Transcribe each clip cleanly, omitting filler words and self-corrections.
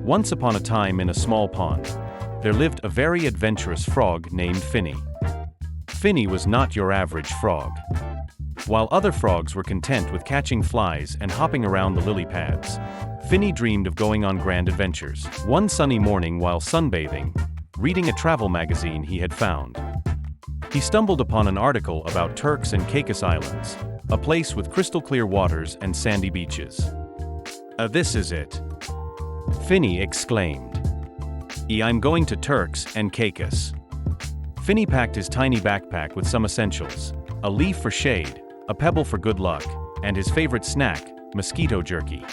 Once upon a time in a small pond, there lived a very adventurous frog named Finny. Finny was not your average frog. While other frogs were content with catching flies and hopping around the lily pads, Finny dreamed of going on grand adventures. One sunny morning while sunbathing, reading a travel magazine he had found, he stumbled upon an article about Turks and Caicos Islands, a place with crystal-clear waters and sandy beaches. This is it," Finny exclaimed. "I'm going to Turks and Caicos." Finny packed his tiny backpack with some essentials: a leaf for shade, a pebble for good luck, and his favorite snack, mosquito jerky.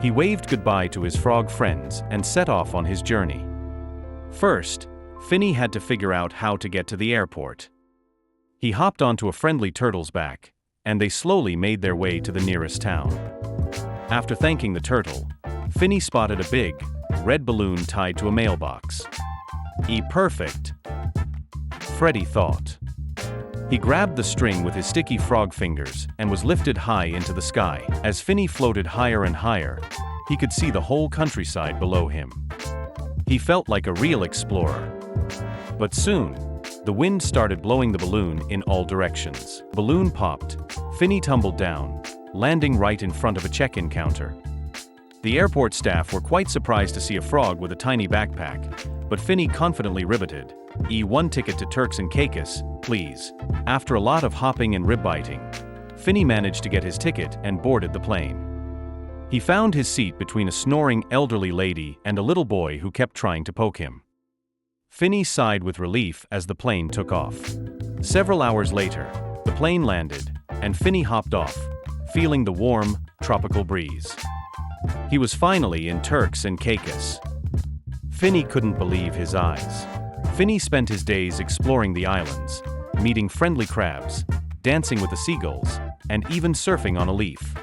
He waved goodbye to his frog friends and set off on his journey. First, Finny had to figure out how to get to the airport. He hopped onto a friendly turtle's back, and they slowly made their way to the nearest town. After thanking the turtle, Finny spotted a big, red balloon tied to a mailbox. Perfect," Freddy thought. He grabbed the string with his sticky frog fingers and was lifted high into the sky. As Finny floated higher and higher, he could see the whole countryside below him. He felt like a real explorer. But soon, the wind started blowing the balloon in all directions. Balloon popped. Finny tumbled down, landing right in front of a check-in counter. The airport staff were quite surprised to see a frog with a tiny backpack, but Finny confidently riveted, "One ticket to Turks and Caicos, please." After a lot of hopping and rib-biting, Finny managed to get his ticket and boarded the plane. He found his seat between a snoring elderly lady and a little boy who kept trying to poke him. Finny sighed with relief as the plane took off. Several hours later, the plane landed, and Finny hopped off, feeling the warm, tropical breeze. He was finally in Turks and Caicos. Finny couldn't believe his eyes. Finny spent his days exploring the islands, meeting friendly crabs, dancing with the seagulls, and even surfing on a leaf.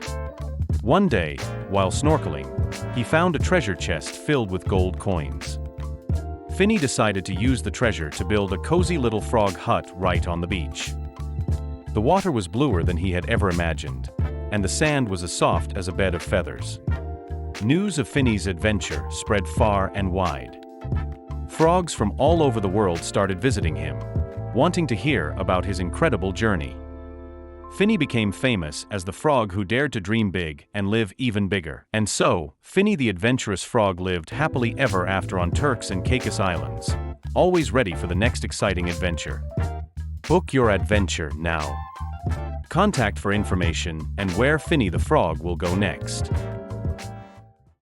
One day, while snorkeling, he found a treasure chest filled with gold coins. Finny decided to use the treasure to build a cozy little frog hut right on the beach. The water was bluer than he had ever imagined, and the sand was as soft as a bed of feathers. News of Finny's adventure spread far and wide. Frogs from all over the world started visiting him, wanting to hear about his incredible journey. Finny became famous as the frog who dared to dream big and live even bigger. And so, Finny the adventurous frog lived happily ever after on Turks and Caicos Islands, always ready for the next exciting adventure. Book your adventure now. Contact for information and where Finny the frog will go next.